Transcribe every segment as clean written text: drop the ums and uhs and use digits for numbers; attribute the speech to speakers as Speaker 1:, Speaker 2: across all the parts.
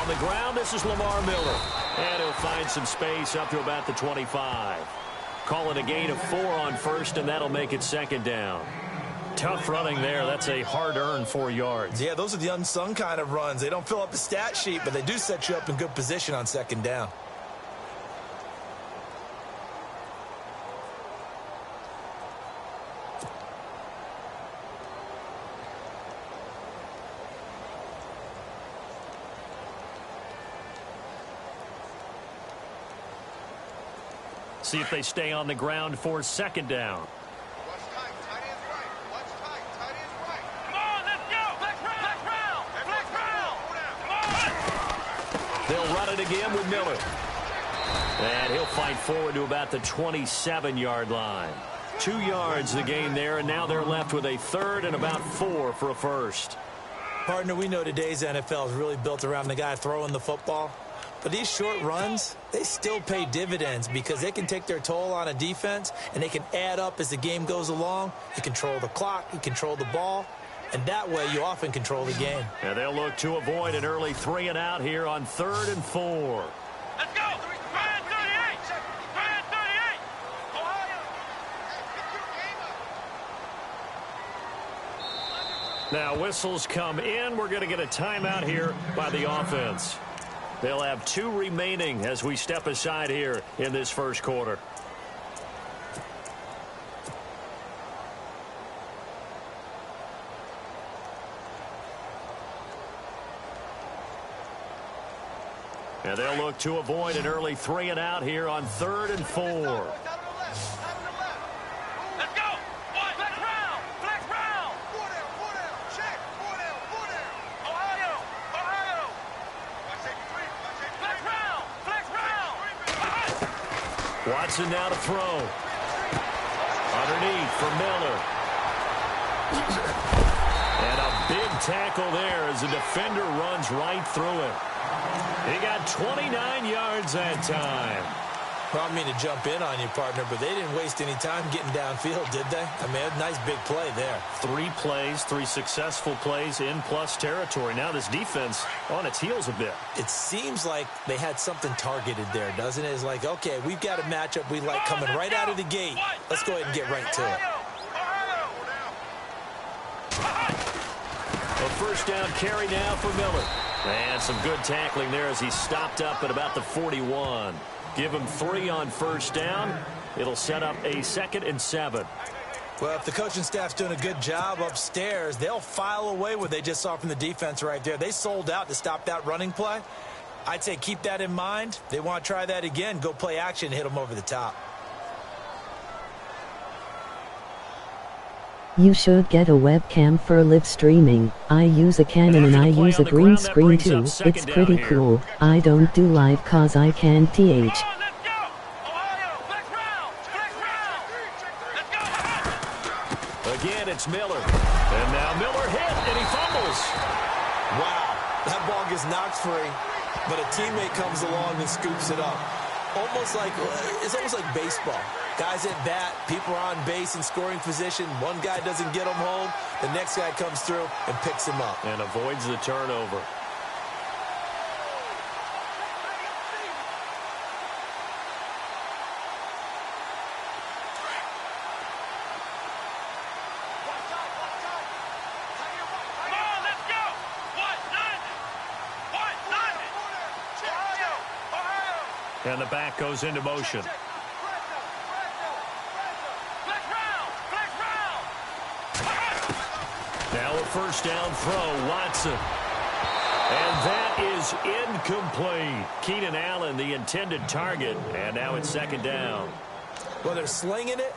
Speaker 1: the ground. This is Lamar Miller. And he'll find some space up to about the 25. Call it a gain of 4 on first, and that'll make it second down. Tough running there. That's a hard-earned 4 yards.
Speaker 2: Yeah, those are the unsung kind of runs. They don't fill up the stat sheet, but they do set you up in good position on second down.
Speaker 1: See if they stay on the ground for second down. They'll run it again with Miller. And he'll fight forward to about the 27-yard line. 2 yards the gain there, and now they're left with a third and about 4 for a first.
Speaker 2: Partner, we know today's NFL is really built around the guy throwing the football. But these short runs, they still pay dividends because they can take their toll on a defense, and they can add up as the game goes along. You control the clock, you control the ball, and that way you often control the game.
Speaker 1: And they'll look to avoid an early 3 and out here on 3rd and 4.
Speaker 3: Let's go! 3-38! 3-38! Ohio!
Speaker 1: Now whistles come in. We're going to get a timeout here by the offense. They'll have 2 remaining as we step aside here in this first quarter. And they'll look to avoid an early 3 and out here on 3rd and 4.
Speaker 3: Let's go! Flex round! Flex round! 4 down! Check! 4 down! Ohio! Flex round! Flex round!
Speaker 1: Watson now to throw. Underneath for Miller. And a big tackle there as the defender runs right through it. He got 29 yards that time.
Speaker 2: Well, I mean to jump in on you, partner, but they didn't waste any time getting downfield, did they? I mean, a nice big play there.
Speaker 1: 3 plays, 3 successful plays in plus territory. Now this defense on its heels a bit.
Speaker 2: It seems like they had something targeted there, doesn't it? It's like, okay, we've got a matchup we like coming right out of the gate. Let's go ahead and get right to it.
Speaker 1: A first down carry now for Miller. And some good tackling there as he stopped up at about the 41. Give him 3 on first down. It'll set up a 2nd and 7.
Speaker 2: Well, if the coaching staff's doing a good job upstairs, they'll file away what they just saw from the defense right there. They sold out to stop that running play. I'd say keep that in mind. They want to try that again. Go play action and hit them over the top.
Speaker 4: You should get a webcam for live streaming. I use a Canon and I use a green screen too. It's pretty cool. I don't do live cause I can't TH.
Speaker 1: Again, it's Miller. And now Miller hit, and he fumbles.
Speaker 2: Wow, that ball gets knocked free, but a teammate comes along and scoops it up. It's almost like baseball. Guys at bat, people are on base in scoring position. One guy doesn't get him home. The next guy comes through and picks him up.
Speaker 1: And avoids the turnover. And the back goes into motion. Now a first down throw, Watson. And that is incomplete. Keenan Allen, the intended target, and now it's 2nd down.
Speaker 2: Well, they're slinging it,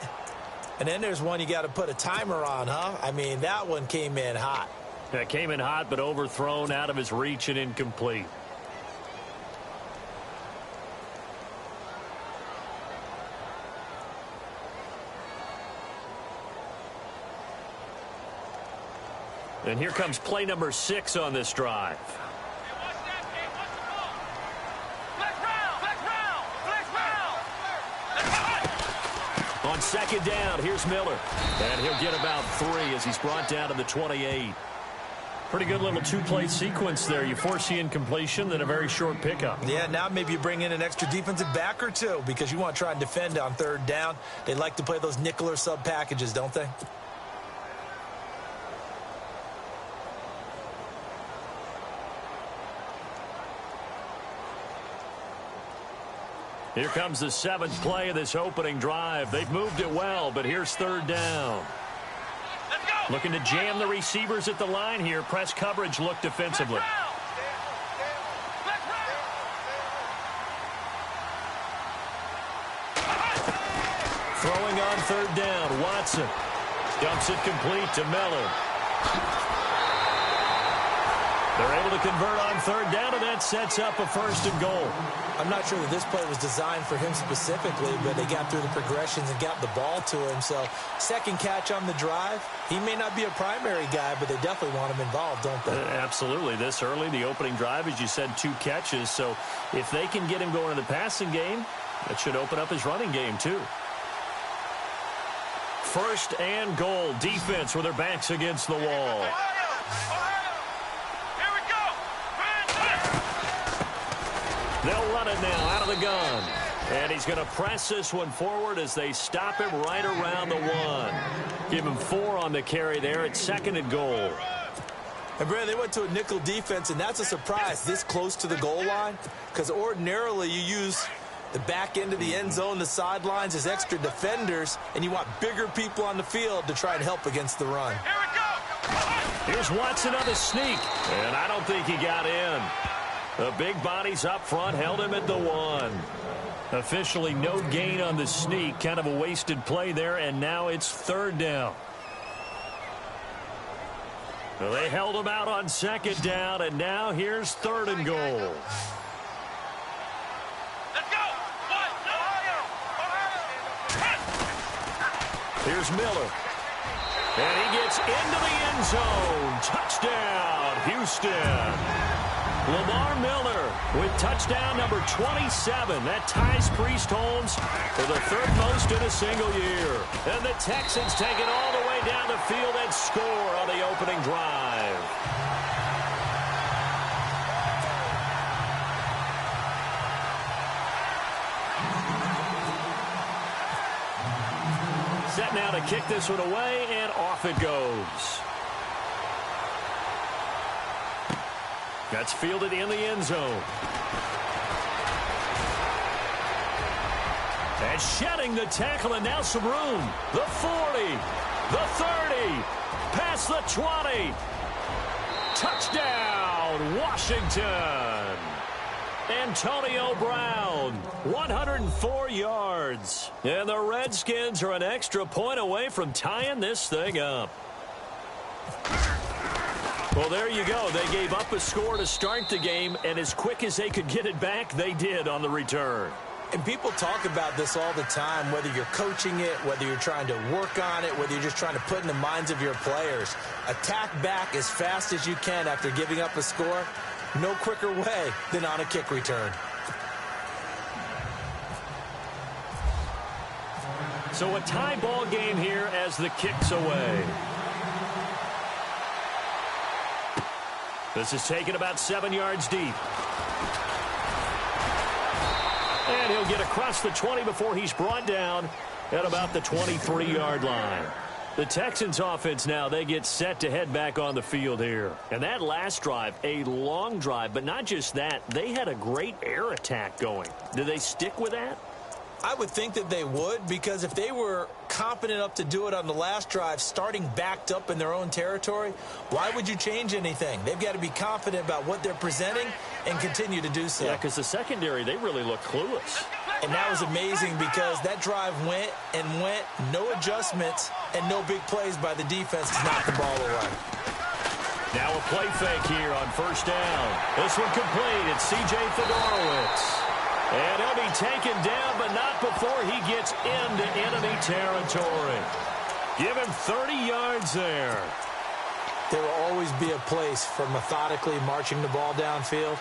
Speaker 2: and then there's one you got to put a timer on, huh? I mean, that one came in hot.
Speaker 1: That came in hot, but overthrown, out of his reach, and incomplete. And here comes play number 6 on this drive. On 2nd down, here's Miller. And he'll get about 3 as he's brought down to the 28. Pretty good little two-play sequence there. You force the incompletion, then a very short pickup.
Speaker 2: Yeah, now maybe you bring in an extra defensive back or two because you want to try and defend on third down. They like to play those nickel or sub packages, don't they?
Speaker 1: Here comes the 7th play of this opening drive. They've moved it well, but here's third down. Looking to jam the receivers at the line here. Press coverage look defensively. Throwing on third down, Watson. Dumps it complete to Miller. They're able to convert on third down, and that sets up a 1st and goal.
Speaker 2: I'm not sure that this play was designed for him specifically, but they got through the progressions and got the ball to him. So, second catch on the drive. He may not be a primary guy, but they definitely want him involved, don't they?
Speaker 1: Absolutely. This early, the opening drive, as you said, 2 catches. So, if they can get him going in the passing game, that should open up his running game, too. 1st and goal. Defense with their backs against the wall. They'll run it now out of the gun. And he's going to press this one forward as they stop him right around the 1. Give him 4 on the carry there. It's 2nd and goal.
Speaker 2: And, Brad, they went to a nickel defense, and that's a surprise this close to the goal line because ordinarily you use the back end of the end zone, the sidelines as extra defenders, and you want bigger people on the field to try and help against the run.
Speaker 1: Here's Watson on the sneak, and I don't think he got in. The big bodies up front held him at the 1. Officially no gain on the sneak. Kind of a wasted play there, and now it's third down. So they held him out on 2nd down, and now here's 3rd and goal.
Speaker 3: Let's go!
Speaker 1: Here's Miller. And he gets into the end zone. Touchdown, Houston. Lamar Miller with touchdown number 27. That ties Priest Holmes for the 3rd most in a single year. And the Texans take it all the way down the field and score on the opening drive. Set now to kick this one away, and off it goes. That's fielded in the end zone. And shedding the tackle, and now some room. The 40, the 30, past the 20. Touchdown, Washington. Antonio Brown, 104 yards. And the Redskins are an extra point away from tying this thing up. Well, there you go. They gave up a score to start the game, and as quick as they could get it back, they did on the return.
Speaker 2: And people talk about this all the time, whether you're coaching it, whether you're trying to work on it, whether you're just trying to put in the minds of your players. Attack back as fast as you can after giving up a score. No quicker way than on a kick return.
Speaker 1: So a tie ball game here as the kick's away. This is taken about 7 yards deep. And he'll get across the 20 before he's brought down at about the 23-yard line. The Texans offense now, they get set to head back on the field here. And that last drive, a long drive, but not just that. They had a great air attack going. Do they stick with that?
Speaker 2: I would think that they would, because if they were competent enough to do it on the last drive, starting backed up in their own territory, why would you change anything? They've got to be confident about what they're presenting and continue to do so.
Speaker 1: Yeah, because the secondary, they really look clueless.
Speaker 2: And that was amazing because that drive went and went, no adjustments, and no big plays by the defense to knock the ball away.
Speaker 1: Now a play fake here on 1st down. This one complete. It's C.J. Fedorowicz. And he'll be taken down, but not before he gets into enemy territory. Give him 30 yards there.
Speaker 2: There will always be a place for methodically marching the ball downfield.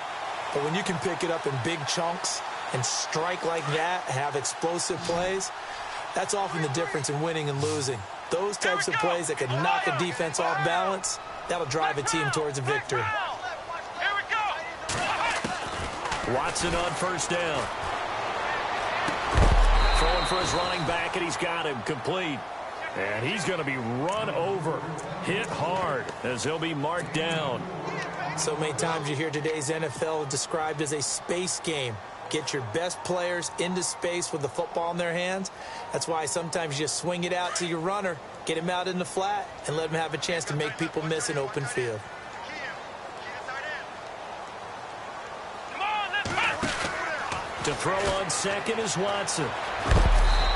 Speaker 2: But when you can pick it up in big chunks and strike like that, have explosive plays, that's often the difference in winning and losing. Those types of plays that can knock a defense off balance, That'll drive a team towards a victory.
Speaker 3: Here we go.
Speaker 1: Watson on first down. Throwing for his running back, and he's got him complete. And he's going to be run over, hit hard, as he'll be marked down.
Speaker 2: So many times you hear today's NFL described as a space game. Get your best players into space with the football in their hands. That's why sometimes you just swing it out to your runner, get him out in the flat, and let him have a chance to make people miss an open field.
Speaker 1: To throw on second is Watson.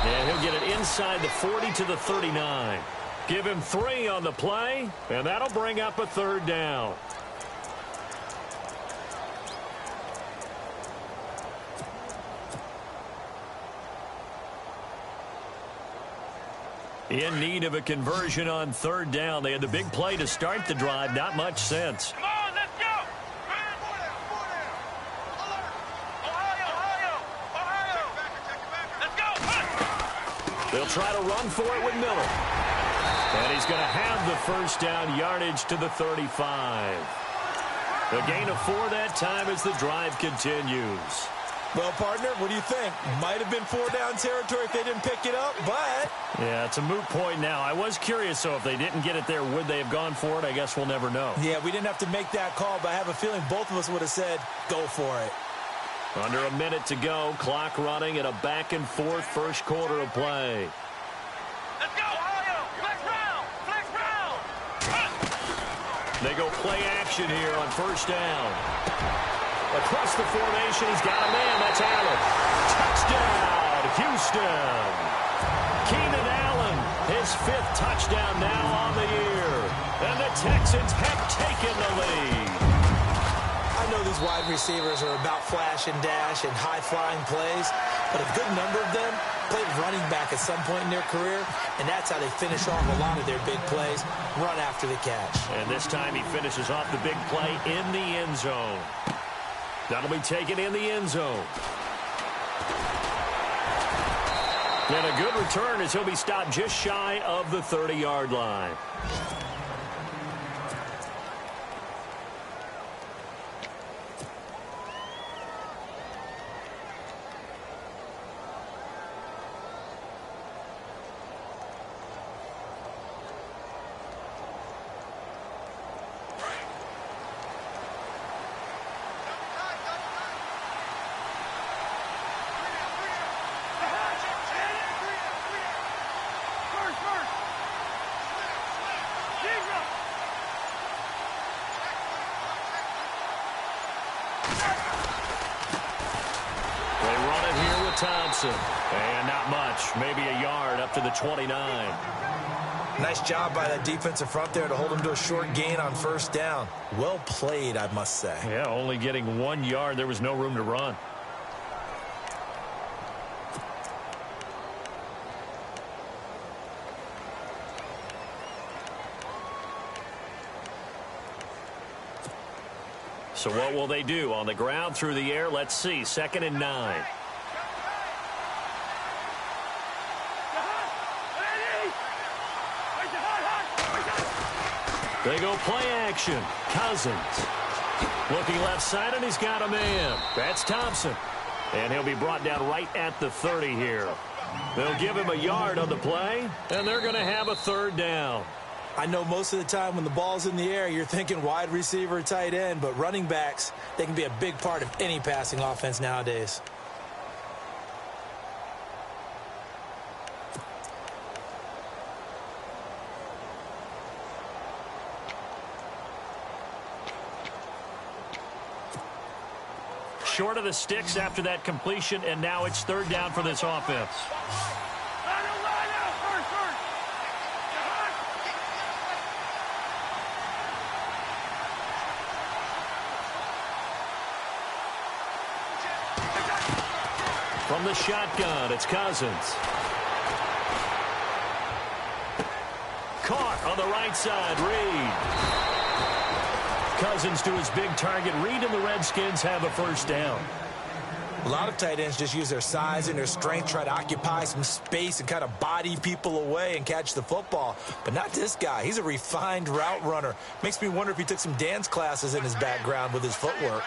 Speaker 1: And he'll get it inside the 40 to the 39. Give him 3 on the play, and that'll bring up a third down. In need of a conversion on third down. They had the big play to start the drive. Not much sense.
Speaker 3: Come on, let's go. Ohio. Let's go.
Speaker 1: They'll try to run for it with Miller. And he's going to have the first down, yardage to the 35. A gain of 4 that time as the drive continues.
Speaker 2: Well, partner, what do you think? Might have been 4-down territory if they didn't pick it up, but...
Speaker 1: Yeah, it's a moot point now. I was curious, so if they didn't get it there, would they have gone for it? I guess we'll never know.
Speaker 2: Yeah, we didn't have to make that call, but I have a feeling both of us would have said, go for it.
Speaker 1: Under a minute to go, clock running at a back-and-forth first quarter of play.
Speaker 3: Let's go, Ohio. Flex round.
Speaker 1: They go play action here on first down. Across the formation, he's got a man. That's Allen. Touchdown, Houston. Keenan Allen, his 5th touchdown now on the year. And the Texans have taken the lead.
Speaker 2: I know these wide receivers are about flash and dash and high-flying plays, but a good number of them played running back at some point in their career, and that's how they finish off a lot of their big plays, run after the catch.
Speaker 1: And this time he finishes off the big play in the end zone. That'll be taken in the end zone. And a good return as he'll be stopped just shy of the 30-yard line. Thompson. And not much. Maybe a yard up to the 29.
Speaker 2: Nice job by that defensive front there to hold him to a short gain on first down. Well played, I must say.
Speaker 1: Yeah, only getting 1 yard. There was no room to run. So what will they do? On the ground, through the air, let's see. 2nd and 9. They go play action. Cousins. Looking left side, and he's got a man. That's Thompson. And he'll be brought down right at the 30 here. They'll give him a yard on the play, and they're going to have a third down.
Speaker 2: I know most of the time when the ball's in the air, you're thinking wide receiver, tight end, but running backs, they can be a big part of any passing offense nowadays.
Speaker 1: Short of the sticks after that completion, and now it's third down for this offense. From the shotgun, it's Cousins. Caught on the right side, Reed. Cousins to his big target. Reed and the Redskins have a first down.
Speaker 2: A lot of tight ends just use their size and their strength, try to occupy some space and kind of body people away and catch the football. But not this guy. He's a refined route runner. Makes me wonder if he took some dance classes in his background with his footwork.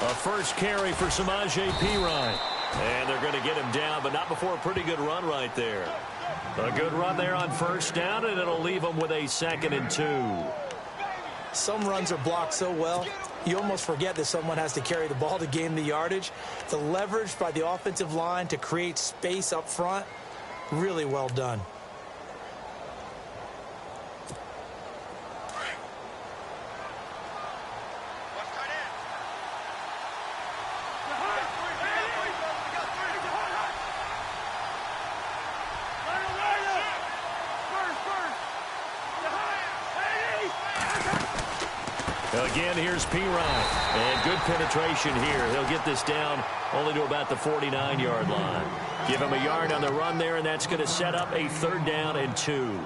Speaker 1: A first carry for Samaje Perine. And they're going to get him down, but not before a pretty good run right there. A good run there on first down, and it'll leave them with a 2nd and 2.
Speaker 2: Some runs are blocked so well, you almost forget that someone has to carry the ball to gain the yardage. The leverage by the offensive line to create space up front, really well done.
Speaker 1: Again, here's Perine. And good penetration here. He'll get this down only to about the 49-yard line. Give him a yard on the run there, and that's going to set up a 3rd down and 2.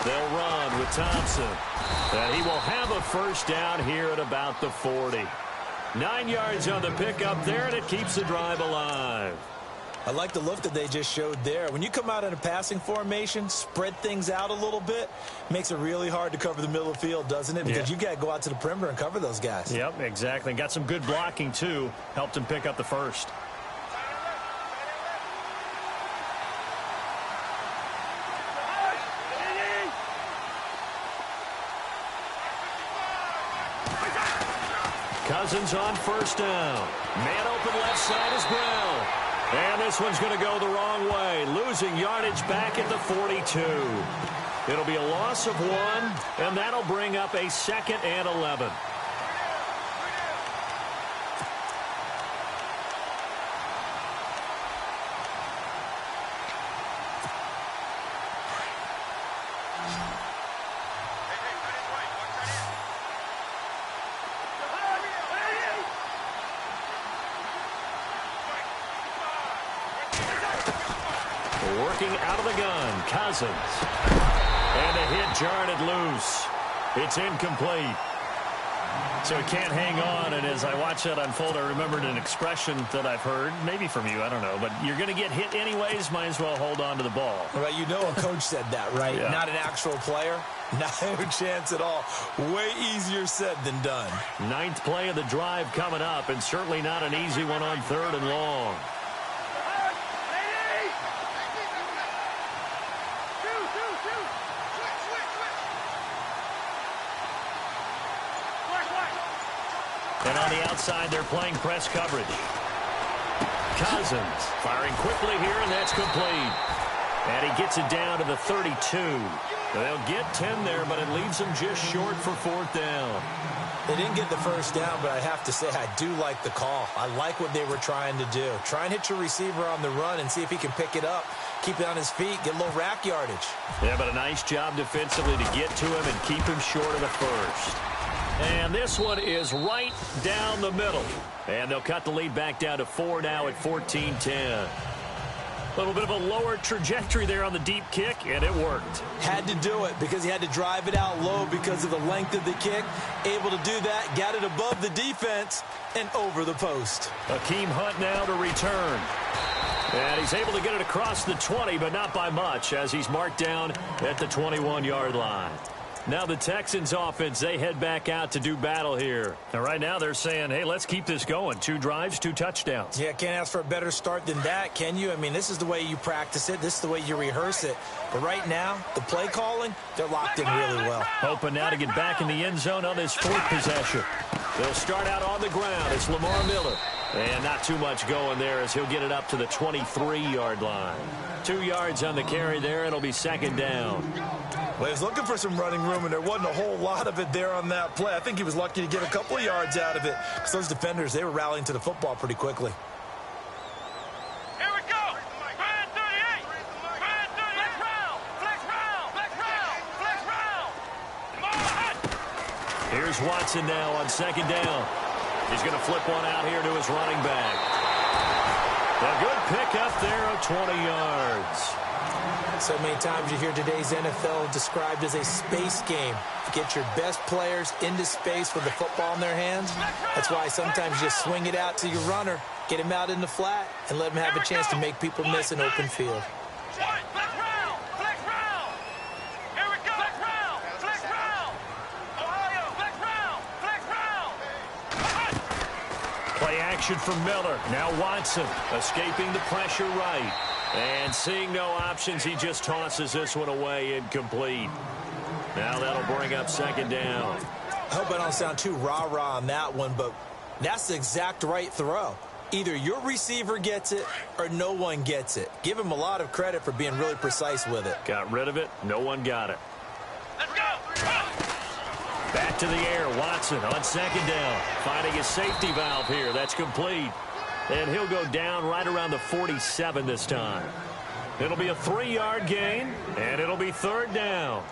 Speaker 1: They'll run with Thompson. And he will have a first down here at about the 40. 9 yards on the pickup there, and it keeps the drive alive.
Speaker 2: I like the look that they just showed there. When you come out in a passing formation, spread things out a little bit, makes it really hard to cover the middle of the field, doesn't it? Because you got to go out to the perimeter and cover those guys.
Speaker 1: Yep, exactly. Got some good blocking, too. Helped him pick up the first. Cousins on first down. Man open left side is Brown. And this one's going to go the wrong way. Losing yardage back at the 42. It'll be a loss of 1, and that'll bring up a 2nd and 11. Working out of the gun, Cousins. And a hit jarred it loose. It's incomplete. So he can't hang on, and as I watch that unfold, I remembered an expression that I've heard, maybe from you, I don't know, but you're going to get hit anyways, might as well hold on to the ball.
Speaker 2: Right, you know a coach said that, right?
Speaker 1: Yeah.
Speaker 2: Not an actual player. No chance at all. Way easier said than done.
Speaker 1: 9th play of the drive coming up, and certainly not an easy one on 3rd and long. And on the outside, they're playing press coverage. Cousins firing quickly here, and that's complete. And he gets it down to the 32. They'll get 10 there, but it leaves them just short for 4th down.
Speaker 2: They didn't get the first down, but I have to say I do like the call. I like what they were trying to do. Try and hit your receiver on the run and see if he can pick it up, keep it on his feet, get a little rack yardage.
Speaker 1: Yeah, but a nice job defensively to get to him and keep him short of the first. And this one is right down the middle. And they'll cut the lead back down to 4 now at 14-10. A little bit of a lower trajectory there on the deep kick, and it worked.
Speaker 2: Had to do it because he had to drive it out low because of the length of the kick. Able to do that, got it above the defense and over the post.
Speaker 1: Akeem Hunt now to return. And he's able to get it across the 20, but not by much, as he's marked down at the 21-yard line. Now the Texans offense, they head back out to do battle here. And right now they're saying, hey, let's keep this going. 2 drives, 2 touchdowns.
Speaker 2: Yeah, can't ask for a better start than that, can you? I mean, this is the way you practice it. This is the way you rehearse it. But right now, the play calling, they're locked in really well.
Speaker 1: Hoping now to get back in the end zone on this 4th possession. They'll start out on the ground. It's Lamar Miller. And not too much going there as he'll get it up to the 23-yard line. 2 yards on the carry there. It'll be 2nd down.
Speaker 2: Well, he was looking for some running room, and there wasn't a whole lot of it there on that play. I think he was lucky to get a couple of yards out of it because those defenders, they were rallying to the football pretty quickly.
Speaker 1: Here's Watson now on second down. He's going to flip one out here to his running back. A good pickup there of 20 yards.
Speaker 2: So many times you hear today's NFL described as a space game. Get your best players into space with the football in their hands. That's why sometimes you just swing it out to your runner, get him out in the flat, and let him have a chance to make people miss an open field.
Speaker 1: Play action from Miller. Now Watson escaping the pressure right. And seeing no options, he just tosses this one away incomplete. Now that'll bring up second down.
Speaker 2: I hope I don't sound too rah-rah on that one, but that's the exact right throw. Either your receiver gets it or no one gets it. Give him a lot of credit for being really precise with it.
Speaker 1: Got rid of it. No one got it.
Speaker 3: Let's go.
Speaker 1: Back to the air. Watson on second down. Finding his safety valve here. That's complete. And he'll go down right around the 47 this time. It'll be a 3-yard gain, and it'll be third down.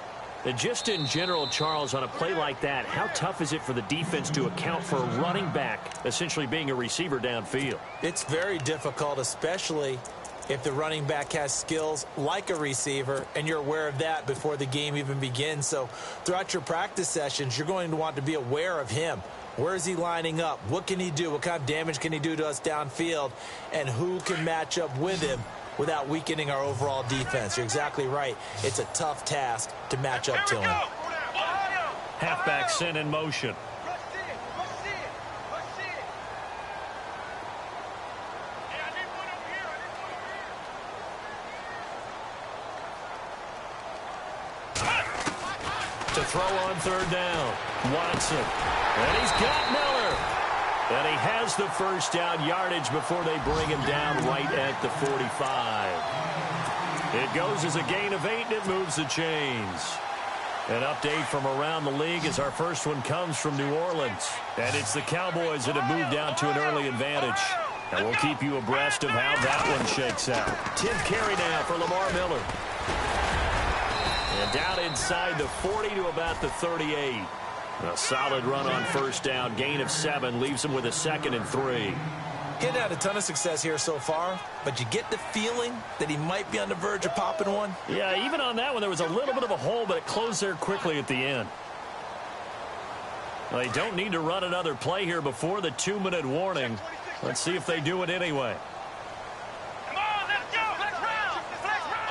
Speaker 1: And just in general, Charles, on a play like that, how tough is it for the defense to account for a running back essentially being a receiver downfield?
Speaker 2: It's very difficult, especially if the running back has skills like a receiver, and you're aware of that before the game even begins. So throughout your practice sessions, you're going to want to be aware of him. Where is he lining up? What can he do? What kind of damage can he do to us downfield? And who can match up with him without weakening our overall defense? You're exactly right. It's a tough task to match up to him.
Speaker 1: Halfback sent in motion. To throw on third down. Watson. And he's got Miller. And he has the first down yardage before they bring him down right at the 45. It goes as a gain of 8, and it moves the chains. An update from around the league as our first one comes from New Orleans. And it's the Cowboys that have moved down to an early advantage. And we'll keep you abreast of how that one shakes out. 10th carry now for Lamar Miller. And down inside the 40 to about the 38. A solid run on first down. Gain of 7 leaves him with a 2nd and 3.
Speaker 2: Getting had a ton of success here so far, but you get the feeling that he might be on the verge of popping one.
Speaker 1: Yeah, even on that one, there was a little bit of a hole, but it closed there quickly at the end. They don't need to run another play here before the 2-minute warning. Let's see if they do it anyway.
Speaker 3: Come on, let's go. Flex round. Flex round.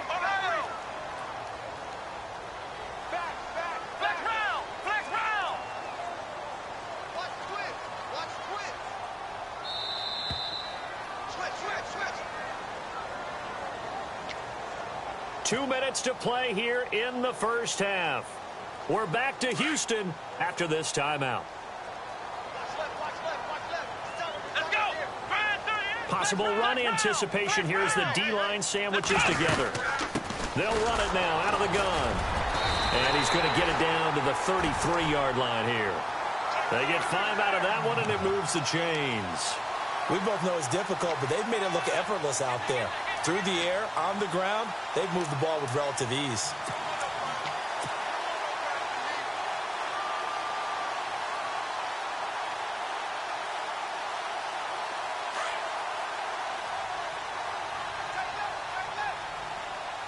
Speaker 3: Ohio. Back. Flex round. Flex round. Watch twitch. Watch twitch. Switch.
Speaker 1: 2 minutes to play here in the first half. We're back to Houston after this timeout.
Speaker 3: Let's go.
Speaker 1: Possible run anticipation here as the D-line sandwiches together. They'll run it now out of the gun. And he's going to get it down to the 33-yard line here. They get 5 out of that one, and it moves the chains.
Speaker 2: We both know it's difficult, but they've made it look effortless out there. Through the air, on the ground, they've moved the ball with relative ease.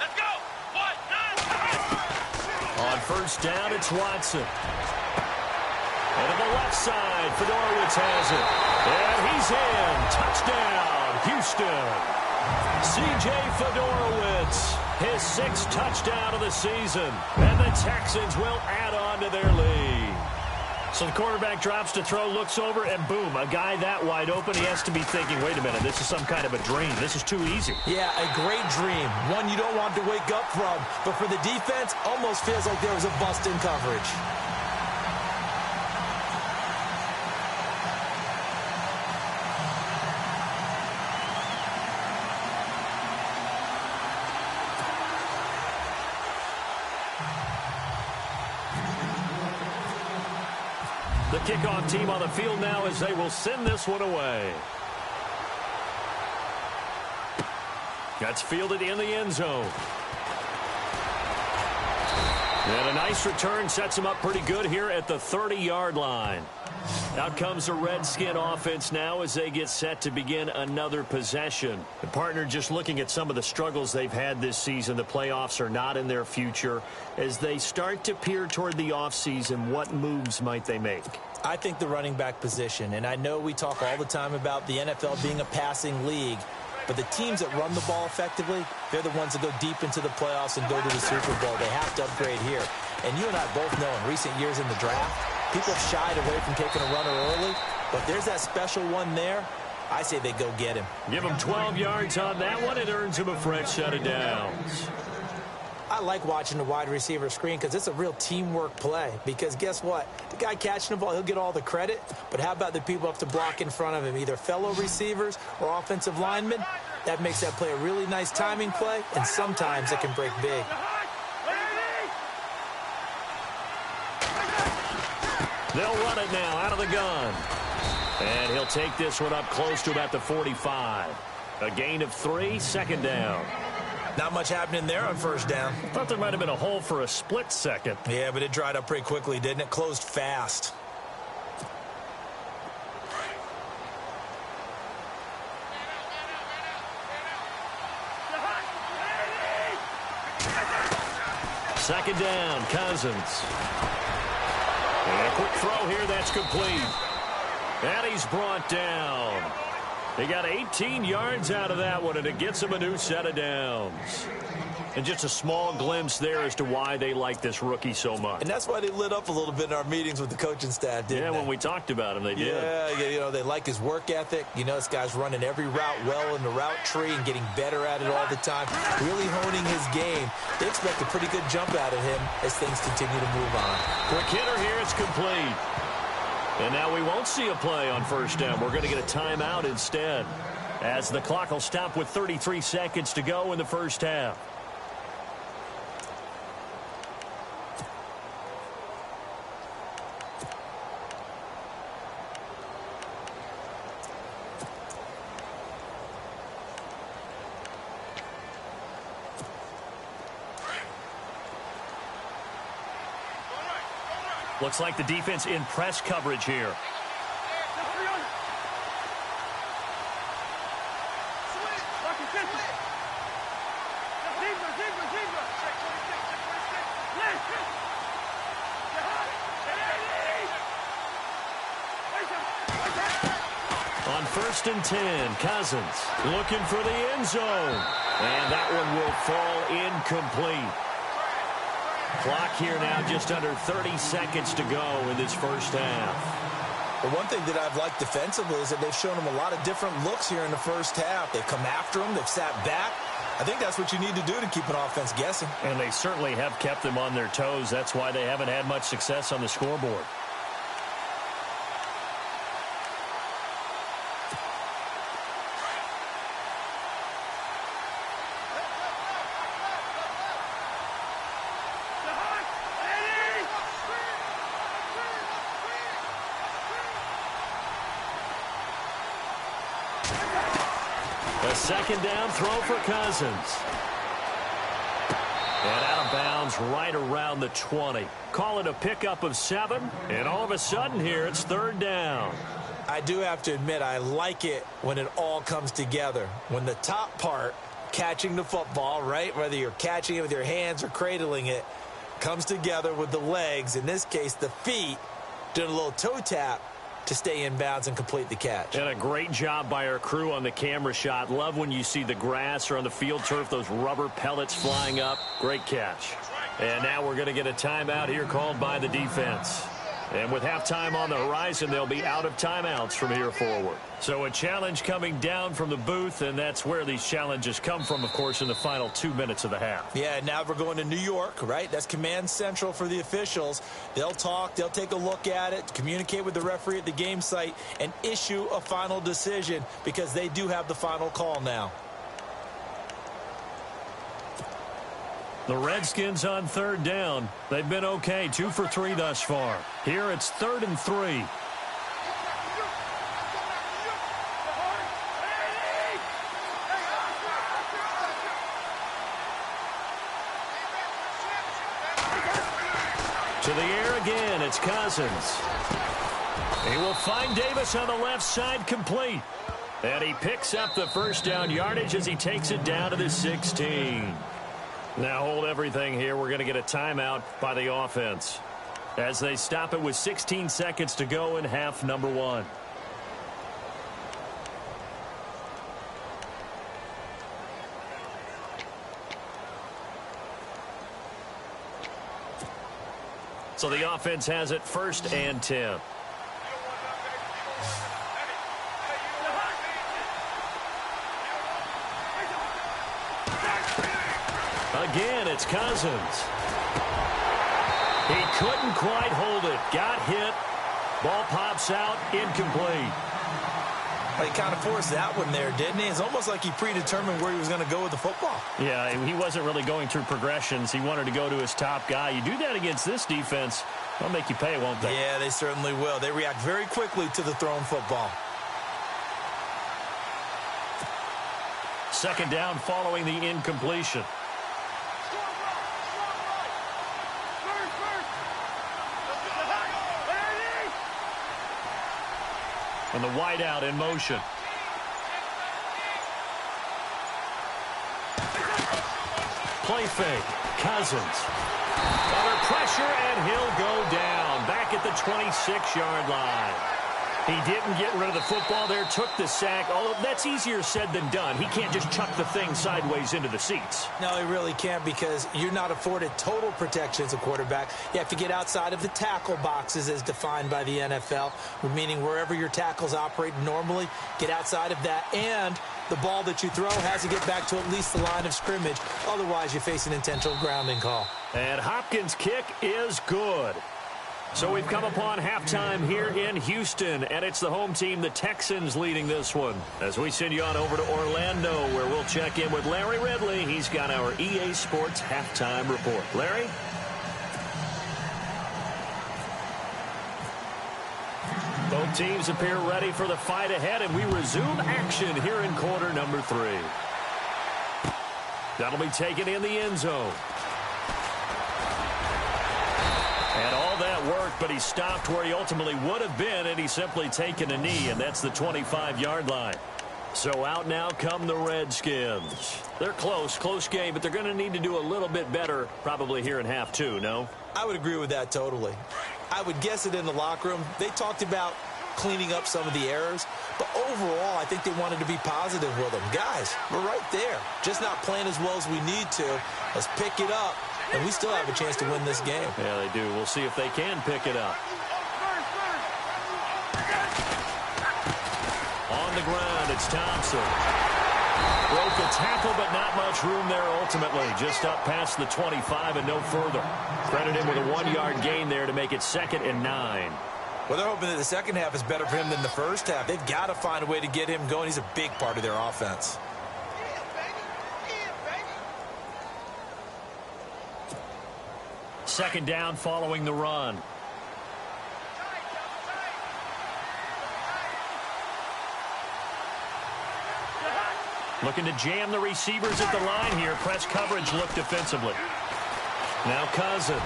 Speaker 3: Let's go.
Speaker 1: On first down, it's Watson. And to the left side, Fedorowicz has it. And he's in. Touchdown, Houston. C.J. Fedorowicz, his 6th touchdown of the season. And the Texans will add on to their lead. So the quarterback drops to throw, looks over, and boom, a guy that wide open, he has to be thinking, wait a minute, this is some kind of a dream. This is too easy.
Speaker 2: Yeah, a great dream. One you don't want to wake up from. But for the defense, almost feels like there was a bust in coverage.
Speaker 1: The kickoff team on the field now as they will send this one away. That's fielded in the end zone. And a nice return sets him up pretty good here at the 30-yard line. Out comes the Redskin offense now as they get set to begin another possession. The partner, just looking at some of the struggles they've had this season, the playoffs are not in their future. As they start to peer toward the offseason, what moves might they make?
Speaker 2: I think the running back position, and I know we talk all the time about the NFL being a passing league, but the teams that run the ball effectively, they're the ones that go deep into the playoffs and go to the Super Bowl. They have to upgrade here. And you and I both know in recent years in the draft, people have shied away from taking a runner early, but there's that special one there. I say they go get him.
Speaker 1: Give him 12 yards on that one. It earns him a fresh set of downs.
Speaker 2: I like watching the wide receiver screen because it's a real teamwork play. Because guess what? The guy catching the ball, he'll get all the credit. But how about the people up to block in front of him, either fellow receivers or offensive linemen? That makes that play a really nice timing play, and sometimes it can break big.
Speaker 1: They'll run it now out of the gun. And he'll take this one up close to about the 45. A gain of 3, second down.
Speaker 2: Not much happening there on first down.
Speaker 1: Thought there might have been a hole for a split second.
Speaker 2: Yeah, but it dried up pretty quickly, didn't it? Closed fast.
Speaker 1: Second down, Cousins. And a quick throw here, that's complete. And he's brought down. They got 18 yards out of that one, and it gets him a new set of downs. And just a small glimpse there as to why they like this rookie so much.
Speaker 2: And that's why they lit up a little bit in our meetings with the coaching staff, didn't they?
Speaker 1: Yeah, when we talked about him, they did.
Speaker 2: Yeah, you know, they like his work ethic. You know, this guy's running every route well in the route tree and getting better at it all the time, really honing his game. They expect a pretty good jump out of him as things continue to move on.
Speaker 1: Quick hitter here, it's complete. And now we won't see a play on first down. We're going to get a timeout instead, as the clock will stop with 33 seconds to go in the first half. Looks like the defense in press coverage here. On 1st and 10, Cousins looking for the end zone. And that one will fall incomplete. Clock here now just under 30 seconds to go in this first half.
Speaker 2: The one thing that I've liked defensively is that they've shown him a lot of different looks here in the first half. They've come after him. They've sat back. I think that's what you need to do to keep an offense guessing.
Speaker 1: And they certainly have kept them on their toes. That's why they haven't had much success on the scoreboard. A second down throw for Cousins. And out of bounds right around the 20. Call it a pickup of 7. And all of a sudden here, it's third down.
Speaker 2: I do have to admit, I like it when it all comes together. When the top part, catching the football, right, whether you're catching it with your hands or cradling it, comes together with the legs, in this case the feet, doing a little toe tap to stay in bounds and complete the catch.
Speaker 1: And a great job by our crew on the camera shot. Love when you see the grass or on the field turf, those rubber pellets flying up. Great catch. And now we're going to get a timeout here called by the defense. And with halftime on the horizon, they'll be out of timeouts from here forward. So a challenge coming down from the booth, and that's where these challenges come from, of course, in the final 2 minutes of the half.
Speaker 2: Yeah, now we're going to New York, right? That's command central for the officials. They'll talk, they'll take a look at it, communicate with the referee at the game site, and issue a final decision because they do have the final call now.
Speaker 1: The Redskins on third down. They've been okay, 2 for 3 thus far. Here it's 3rd and 3. To the air again, it's Cousins. He will find Davis on the left side, complete. And he picks up the first down yardage as he takes it down to the 16. Now hold everything here. We're going to get a timeout by the offense as they stop it with 16 seconds to go in half number 1. So the offense has it 1st and 10. Again, it's Cousins. He couldn't quite hold it. Got hit. Ball pops out. Incomplete.
Speaker 2: Well, he kind of forced that one there, didn't he? It's almost like he predetermined where he was going to go with the football.
Speaker 1: Yeah, he wasn't really going through progressions. He wanted to go to his top guy. You do that against this defense, they'll make you pay, won't they?
Speaker 2: Yeah, they certainly will. They react very quickly to the thrown football.
Speaker 1: 2nd down following the incompletion. And the wideout in motion. Play fake. Cousins. Under pressure, and he'll go down. Back at the 26-yard line. He didn't get rid of the football there, took the sack. Although that's easier said than done. He can't just chuck the thing sideways into the seats.
Speaker 2: No, he really can't, because you're not afforded total protection as a quarterback. You have to get outside of the tackle boxes as defined by the NFL, meaning wherever your tackles operate normally, get outside of that, and the ball that you throw has to get back to at least the line of scrimmage. Otherwise, you face an intentional grounding call.
Speaker 1: And Hopkins' kick is good. So we've come upon halftime here in Houston, and it's the home team, the Texans, leading this one. As we send you on over to Orlando, where we'll check in with Larry Ridley. He's got our EA Sports halftime report. Larry? Both teams appear ready for the fight ahead, and we resume action here in quarter number 3. That'll be taken in the end zone. And all that worked, but he stopped where he ultimately would have been, and he's simply taken a knee, and that's the 25-yard line. So out now come the Redskins. They're close game, but they're going to need to do a little bit better probably here in half 2, no?
Speaker 2: I would agree with that totally. I would guess it in the locker room. They talked about cleaning up some of the errors, but overall, I think they wanted to be positive with them. Guys, we're right there. Just not playing as well as we need to. Let's pick it up, and we still have a chance to win this game.
Speaker 1: Yeah, they do. We'll see if they can pick it up. On the ground, it's Thompson. Broke the tackle, but not much room there ultimately. Just up past the 25 and no further. Credit him with a 1-yard gain there to make it 2nd and 9.
Speaker 2: Well, they're hoping that the second half is better for him than the first half. They've got to find a way to get him going. He's a big part of their offense.
Speaker 1: Second down following the run. Looking to jam the receivers at the line here. Press coverage look defensively. Now Cousins.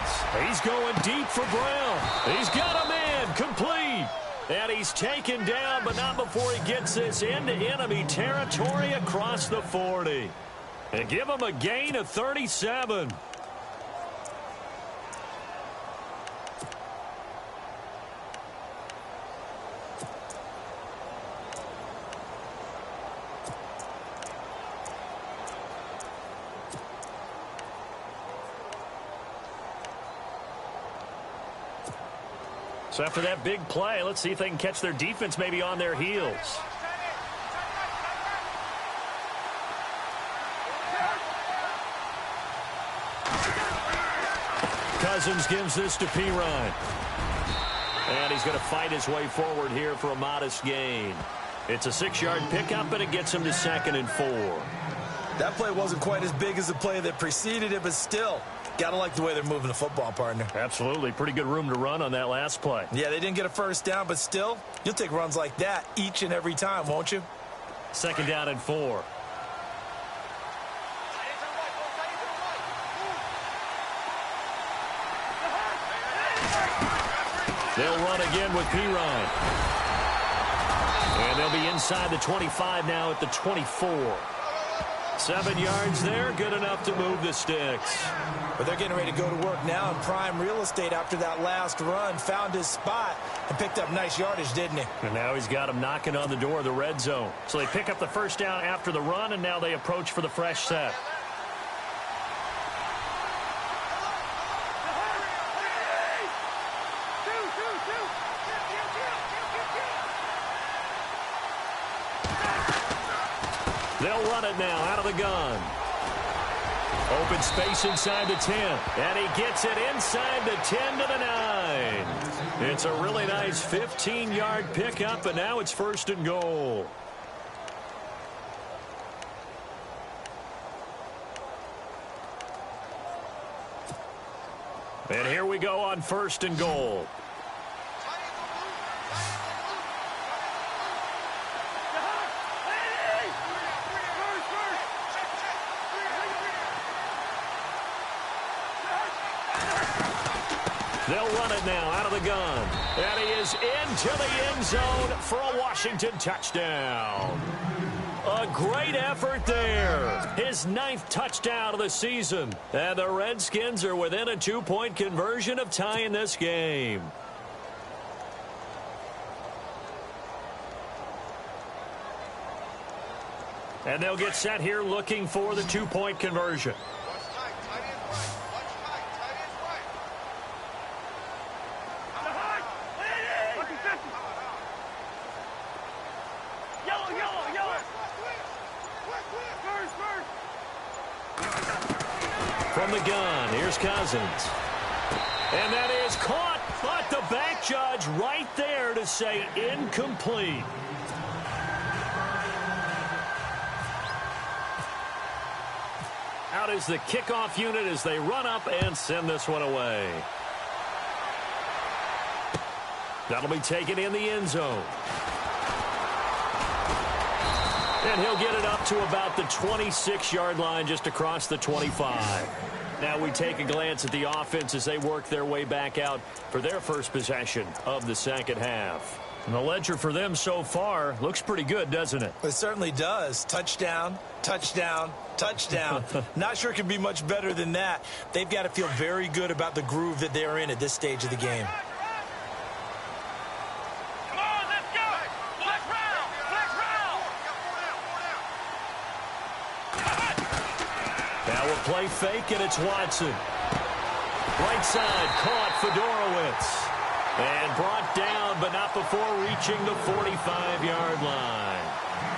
Speaker 1: He's going deep for Brown. He's got a man. Complete. And he's taken down, but not before he gets this into enemy territory across the 40. And give him a gain of 37. So after that big play, let's see if they can catch their defense maybe on their heels. Cousins gives this to Pirine. And he's going to fight his way forward here for a modest gain. It's a 6-yard pickup, and it gets him to 2nd and 4.
Speaker 2: That play wasn't quite as big as the play that preceded it, but still, gotta like the way they're moving the football, partner.
Speaker 1: Absolutely. Pretty good room to run on that last play.
Speaker 2: Yeah, they didn't get a first down, but still, you'll take runs like that each and every time, won't you?
Speaker 1: 2nd down and 4. They'll run again with Pirine. And they'll be inside the 25 now at the 24. 7 yards there, good enough to move the sticks.
Speaker 2: But they're getting ready to go to work now in prime real estate after that last run. Found his spot and picked up nice yardage, didn't he?
Speaker 1: And now he's got him knocking on the door of the red zone. So they pick up the first down after the run, and now they approach for the fresh set. They'll run it now out of the gun. Open space inside the 10. And he gets it inside the 10 to the 9. It's a really nice 15-yard pickup, and now it's 1st and goal. And here we go on 1st and goal. They'll run it now out of the gun. And he is into the end zone for a Washington touchdown. A great effort there. His 9th touchdown of the season. And the Redskins are within a 2-point conversion of tying this game. And they'll get set here looking for the 2-point conversion. From the gun, here's Cousins. And that is caught, but the back judge right there to say incomplete. Out is the kickoff unit as they run up and send this one away. That'll be taken in the end zone. And he'll get it up to about the 26-yard line just across the 25. Now we take a glance at the offense as they work their way back out for their first possession of the second half. And the ledger for them so far looks pretty good, doesn't it?
Speaker 2: It certainly does. Touchdown, touchdown, touchdown. Not sure it can be much better than that. They've got to feel very good about the groove that they're in at this stage of the game.
Speaker 1: Play fake, and it's Watson. Right side, caught Fedorowicz. And brought down, but not before reaching the 45-yard line.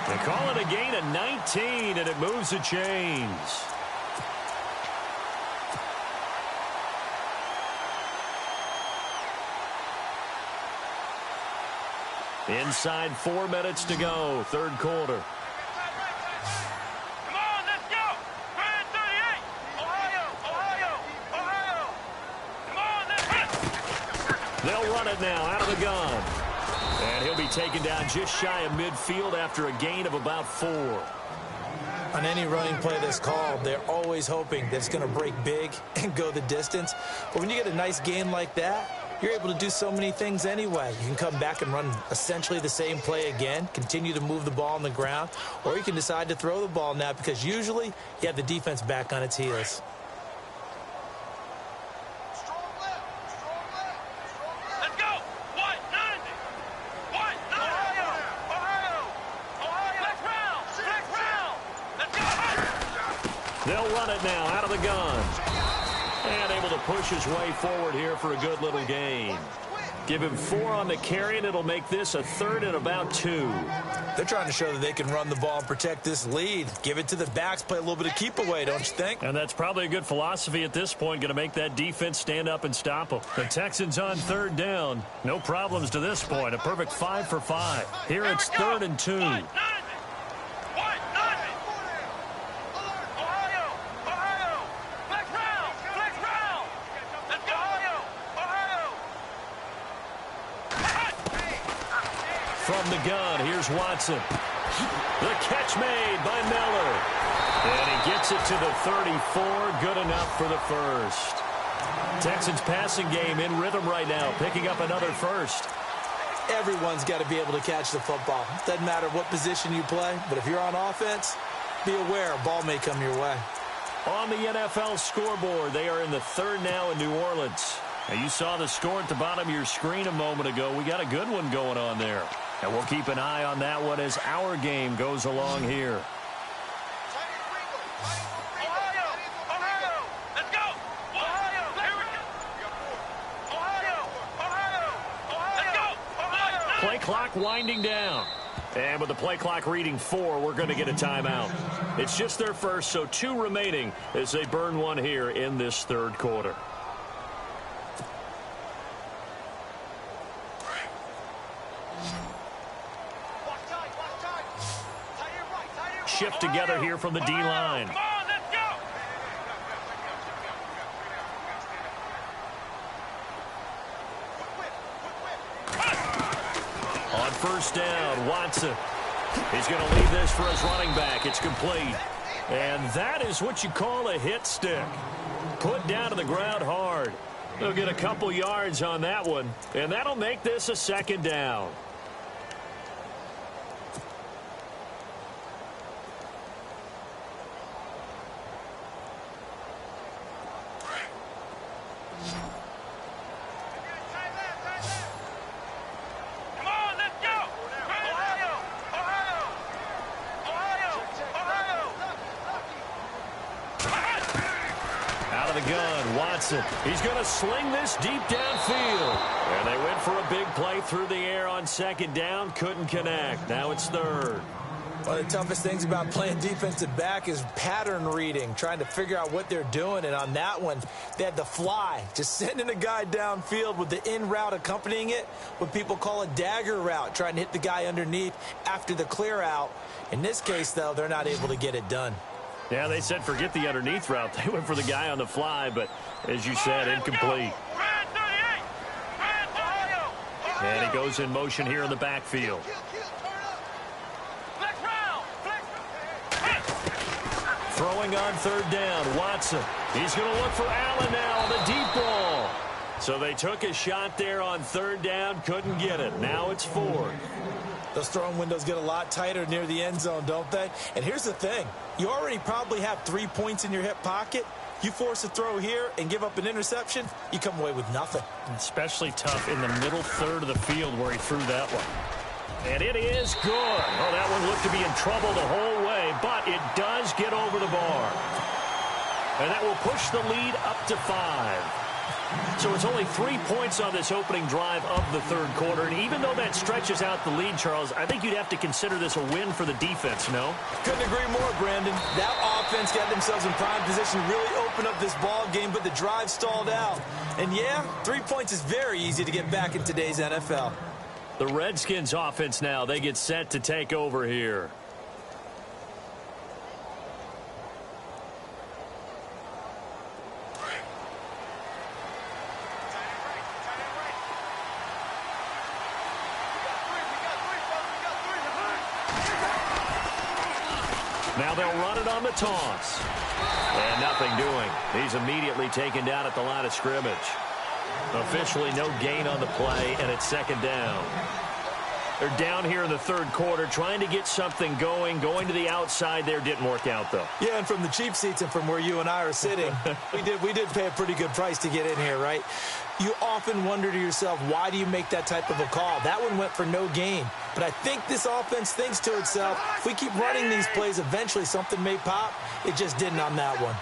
Speaker 1: They call it a gain of 19, and it moves the chains. Inside 4 minutes to go, third quarter. They'll run it now out of the gun. And he'll be taken down just shy of midfield after a gain of about 4.
Speaker 2: On any running play that's called, they're always hoping that it's going to break big and go the distance. But when you get a nice gain like that, you're able to do so many things anyway. You can come back and run essentially the same play again, continue to move the ball on the ground, or you can decide to throw the ball now because usually you have the defense back on its heels.
Speaker 1: They'll run it now out of the gun. And able to push his way forward here for a good little gain. Give him 4 on the carry, and it'll make this a 3rd and about 2.
Speaker 2: They're trying to show that they can run the ball and protect this lead. Give it to the backs, play a little bit of keep away, don't you think?
Speaker 1: And that's probably a good philosophy at this point, going to make that defense stand up and stop them. The Texans on 3rd down. No problems to this point. A perfect 5 for 5. Here it's 3rd and 2. From the gun, here's Watson. The catch made by Miller. And he gets it to the 34. Good enough for the first. Texans passing game in rhythm right now, picking up another first.
Speaker 2: Everyone's got to be able to catch the football. Doesn't matter what position you play, but if you're on offense, be aware a ball may come your way.
Speaker 1: On the NFL scoreboard, they are in the third now in New Orleans. Now, you saw the score at the bottom of your screen a moment ago. We got a good one going on there. And we'll keep an eye on that one as our game goes along here. Play clock winding down. And with the play clock reading 4, we're going to get a timeout. It's just their first, so 2 remaining as they burn one here in this third quarter. Shift together here from the D-line. On first down, Watson. He's going to leave this for his running back. It's complete. And that is what you call a hit stick. Put down to the ground hard. They'll get a couple yards on that one, and that'll make this a second down. He's going to sling this deep downfield. And they went for a big play through the air on second down. Couldn't connect. Now it's third.
Speaker 2: One of the toughest things about playing defensive back is pattern reading, trying to figure out what they're doing. And on that one, they had the fly, just sending a guy downfield with the in route accompanying it, what people call a dagger route, trying to hit the guy underneath after the clear out. In this case, though, they're not able to get it done.
Speaker 1: Yeah, they said forget the underneath route. They went for the guy on the fly, but as you said, incomplete. And he goes in motion here in the backfield. Throwing on third down, Watson. He's going to look for Allen now on the deep ball. So they took a shot there on third down, couldn't get it. Now it's fourth.
Speaker 2: Those throwing windows get a lot tighter near the end zone, don't they? And here's the thing. You already probably have 3 points in your hip pocket. You force a throw here and give up an interception, you come away with nothing.
Speaker 1: Especially tough in the middle third of the field where he threw that one. And it is good. Oh, that one looked to be in trouble the whole way, but it does get over the bar. And that will push the lead up to 5. So it's only 3 points on this opening drive of the third quarter. And even though that stretches out the lead, Charles, I think you'd have to consider this a win for the defense, no?
Speaker 2: Couldn't agree more, Brandon. That offense got themselves in prime position to really open up this ball game, but the drive stalled out. And yeah, 3 points is very easy to get back in today's NFL.
Speaker 1: The Redskins offense now, they get set to take over here. Now they'll run it on the toss. And nothing doing. He's immediately taken down at the line of scrimmage. Officially no gain on the play, and it's second down. They're down here in the third quarter, trying to get something going. Going to the outside there didn't work out, though.
Speaker 2: Yeah, and from the cheap seats and from where you and I are sitting, we did pay a pretty good price to get in here, right? You often wonder to yourself, why do you make that type of a call? That one went for no gain. But I think this offense thinks to itself, if we keep running these plays, eventually something may pop. It just didn't on that one.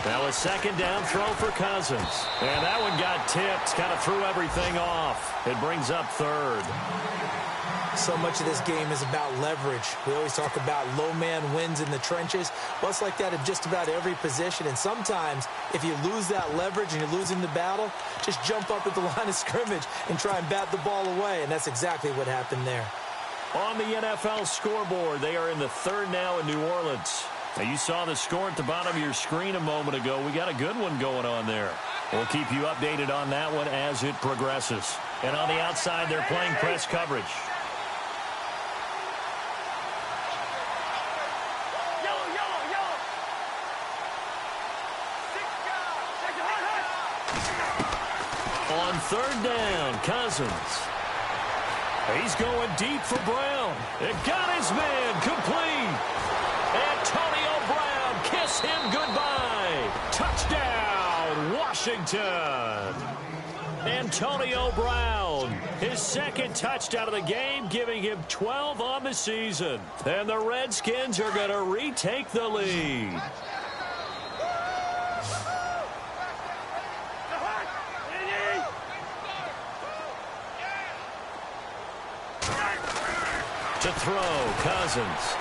Speaker 1: Now a second down throw for Cousins. And that one got tipped, kind of threw everything off. It brings up third.
Speaker 2: So much of this game is about leverage. We always talk about low man wins in the trenches. Well, it's like that in just about every position. And sometimes, if you lose that leverage and you're losing the battle, just jump up at the line of scrimmage and try and bat the ball away. And that's exactly what happened there.
Speaker 1: On the NFL scoreboard, they are in the third now in New Orleans. Now, you saw the score at the bottom of your screen a moment ago. We got a good one going on there. We'll keep you updated on that one as it progresses. And on the outside, they're playing press coverage. On third down, Cousins. He's going deep for Brown. It got his man complete. Antonio Brown, kiss him goodbye. Touchdown, Washington. Antonio Brown, his second touchdown of the game, giving him 12 on the season. And the Redskins are going to retake the lead. To throw, Cousins.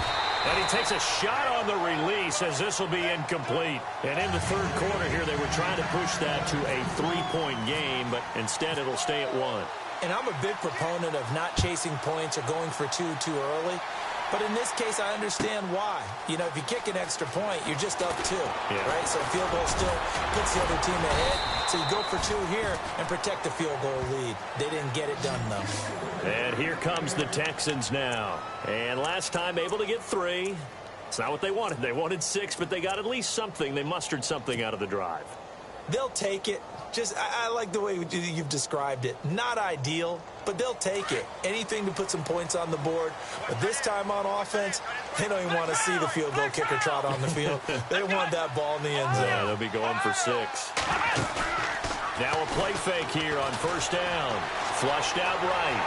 Speaker 1: And he takes a shot on the release as this will be incomplete. And in the third quarter here, they were trying to push that to a three-point game, but instead it'll stay at one.
Speaker 2: And I'm a big proponent of not chasing points or going for two too early. But in this case, I understand why. You know, if you kick an extra point, you're just up two, right? So a field goal still puts the other team ahead. So you go for two here and protect the field goal lead. They didn't get it done, though.
Speaker 1: And here comes the Texans now. And last time able to get 3. It's not what they wanted. They wanted 6, but they got at least something. They mustered something out of the drive.
Speaker 2: They'll take it. I like the way you've described it. Not ideal, but they'll take it. Anything to put some points on the board. But this time on offense, they don't even want to see the field goal kicker trot on the field. They want that ball in the end zone.
Speaker 1: Yeah, they'll be going for 6. Now a play fake here on first down. Flushed out right.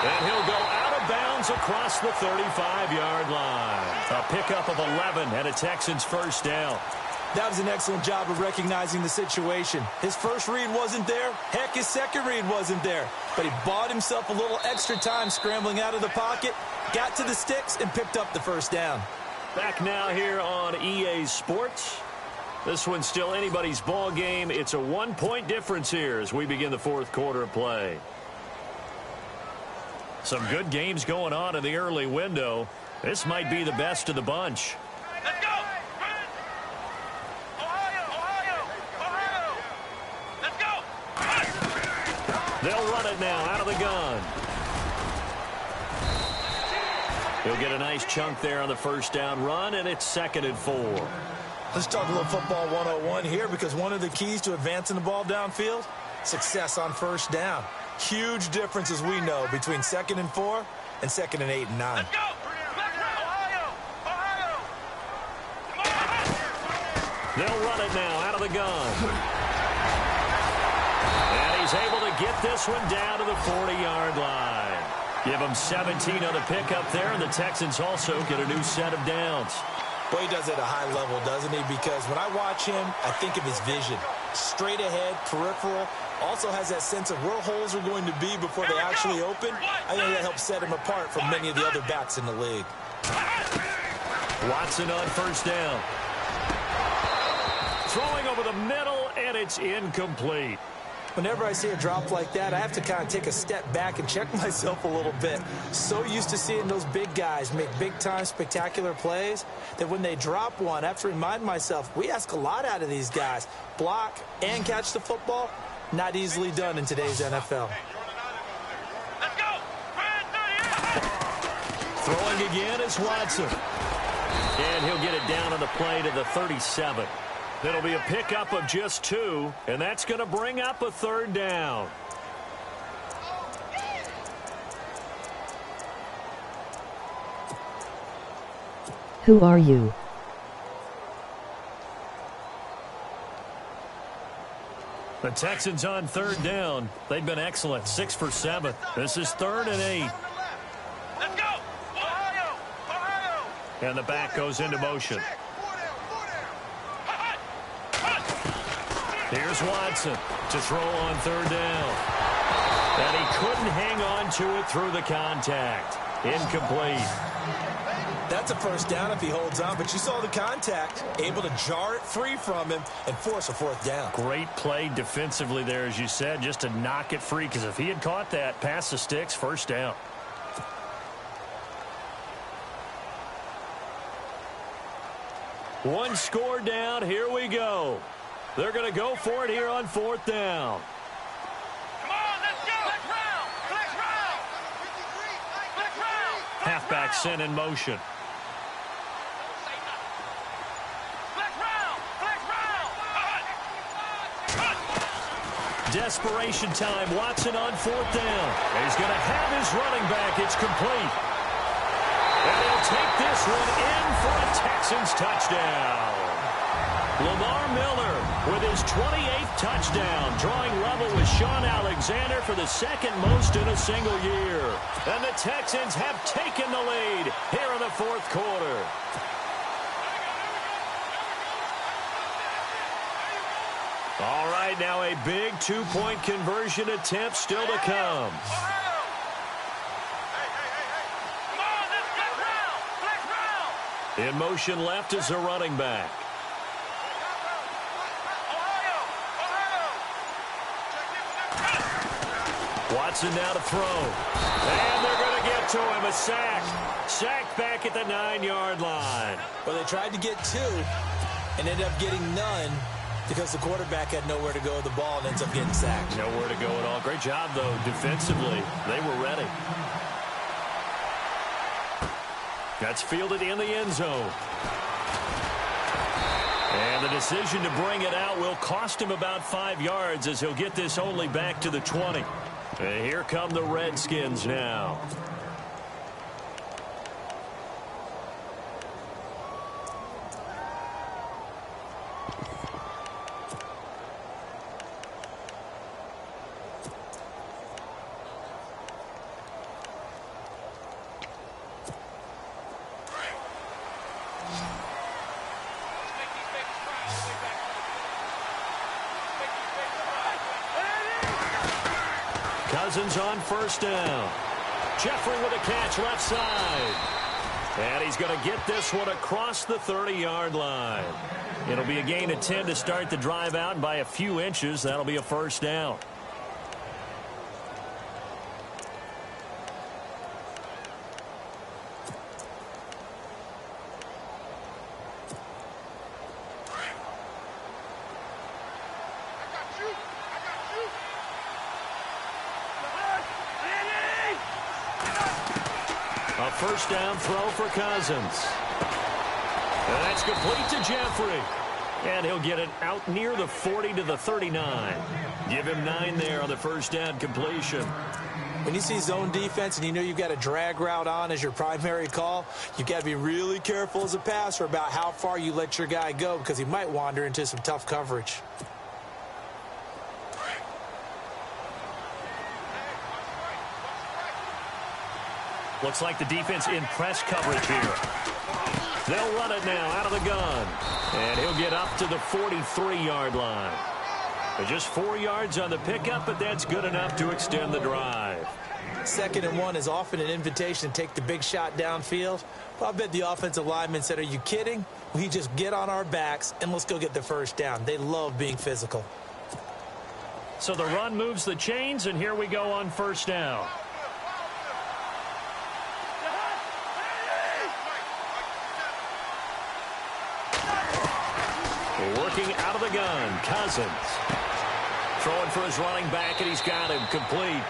Speaker 1: And he'll go out of bounds across the 35-yard line. A pickup of 11 and a Texans first down.
Speaker 2: That was an excellent job of recognizing the situation. His first read wasn't there. Heck, his second read wasn't there. But he bought himself a little extra time scrambling out of the pocket, got to the sticks, and picked up the first down.
Speaker 1: Back now here on EA Sports. This one's still anybody's ball game. It's a 1-point difference here as we begin the fourth quarter of play. Some good games going on in the early window. This might be the best of the bunch.
Speaker 3: Let's go! Ohio! Let's go!
Speaker 1: They'll run it now out of the gun. He'll get a nice chunk there on the first down run, and it's 2nd and 4.
Speaker 2: Let's talk a little football 101 here, because one of the keys to advancing the ball downfield, success on first down. Huge difference, as we know, between 2nd and 4 and 2nd and 8 and 9.
Speaker 3: Let's go!
Speaker 1: They'll run it now out of the gun. And he's able to get this one down to the 40-yard line. Give him 17 on the pickup there, and the Texans also get a new set of downs.
Speaker 2: Well, he does it at a high level, doesn't he? Because when I watch him, I think of his vision. Straight ahead, peripheral, also has that sense of where holes are going to be before they actually open. I think that helps set him apart from many of the other backs in the league.
Speaker 1: Watson on first down. Throwing over the middle, and it's incomplete.
Speaker 2: Whenever I see a drop like that, I have to kind of take a step back and check myself a little bit. So used to seeing those big guys make big-time spectacular plays that when they drop one, I have to remind myself, we ask a lot out of these guys. Block and catch the football, not easily done in today's NFL.
Speaker 3: Let's go!
Speaker 1: Throwing again is Watson. And he'll get it down on the play to the 37. It'll be a pickup of just 2, and that's going to bring up a 3rd down.
Speaker 4: Who are you?
Speaker 1: The Texans on 3rd down. They've been excellent, 6 for 7. This is 3rd and 8.
Speaker 3: Let's go! Ohio!
Speaker 1: And the back goes into motion. Here's Watson to throw on 3rd down. And he couldn't hang on to it through the contact. Incomplete.
Speaker 2: That's a first down if he holds on, but you saw the contact, able to jar it free from him and force a 4th down.
Speaker 1: Great play defensively there, as you said, just to knock it free, because if he had caught that, past the sticks, 1st down. One score down, here we go. They're going to go for it here on 4th down.
Speaker 3: Come on, let's
Speaker 1: halfback sent in motion. Desperation time. Watson on 4th down. He's going to have his running back. It's complete. And he'll take this one in for a Texans touchdown. Lamar Miller with his 28th touchdown, drawing level with Sean Alexander for the second most in a single year. And the Texans have taken the lead here in the 4th quarter. All right, now a big 2-point conversion attempt still to come. In motion left is a running back. Watson now to throw. And they're going to get to him. A sack. Sacked back at the 9-yard line.
Speaker 2: Well, they tried to get 2 and ended up getting none because the quarterback had nowhere to go with the ball and ends up getting sacked.
Speaker 1: Nowhere to go at all. Great job, though, defensively. They were ready. That's fielded in the end zone. And the decision to bring it out will cost him about 5 yards as he'll get this only back to the 20. And here come the Redskins now. Cousins on 1st down. Jeffrey with a catch left side. And he's going to get this one across the 30-yard line. It'll be a gain of 10 to start the drive out, and by a few inches, that'll be a 1st down. A 1st down throw for Cousins. And that's complete to Jeffrey. And he'll get it out near the 40 to the 39. Give him 9 there on the 1st down completion.
Speaker 2: When you see zone defense and you know you've got a drag route on as your primary call, you've got to be really careful as a passer about how far you let your guy go because he might wander into some tough coverage.
Speaker 1: Looks like the defense in press coverage here. They'll run it now out of the gun. And he'll get up to the 43-yard line. Just 4 yards on the pickup, but that's good enough to extend the drive.
Speaker 2: 2nd and 1 is often an invitation to take the big shot downfield. Well, I bet the offensive lineman said, are you kidding? We just get on our backs and let's go get the 1st down. They love being physical.
Speaker 1: So the run moves the chains, and here we go on 1st down. Working out of the gun, Cousins. Throwing for his running back, and he's got him complete.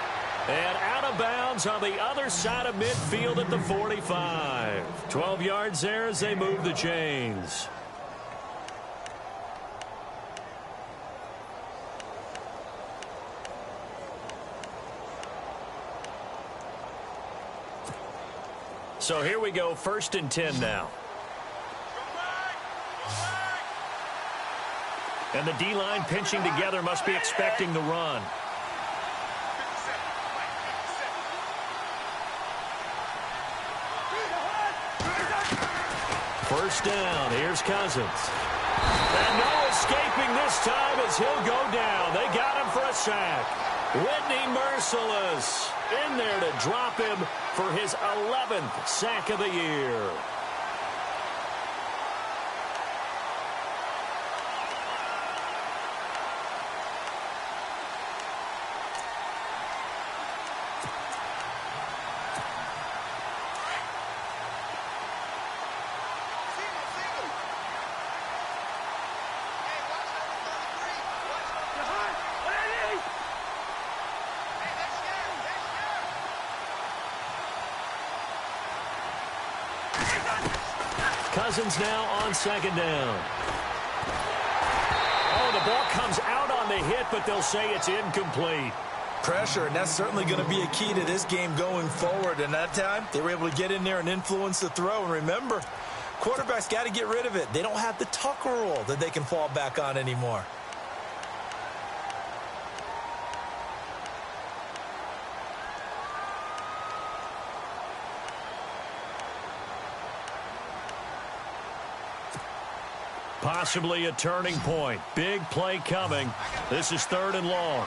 Speaker 1: And out of bounds on the other side of midfield at the 45. 12 yards there as they move the chains. So here we go, 1st and 10 now. And the D-line pinching together must be expecting the run. First down. Here's Cousins. And no escaping this time as he'll go down. They got him for a sack. Whitney Merciless in there to drop him for his 11th sack of the year. Cousins now on second down. Oh, the ball comes out on the hit, but they'll say it's incomplete.
Speaker 2: Pressure, and that's certainly going to be a key to this game going forward. And that time, they were able to get in there and influence the throw. And remember, quarterbacks got to get rid of it. They don't have the Tucker rule that they can fall back on anymore.
Speaker 1: Possibly a turning point. Big play coming. This is 3rd and long.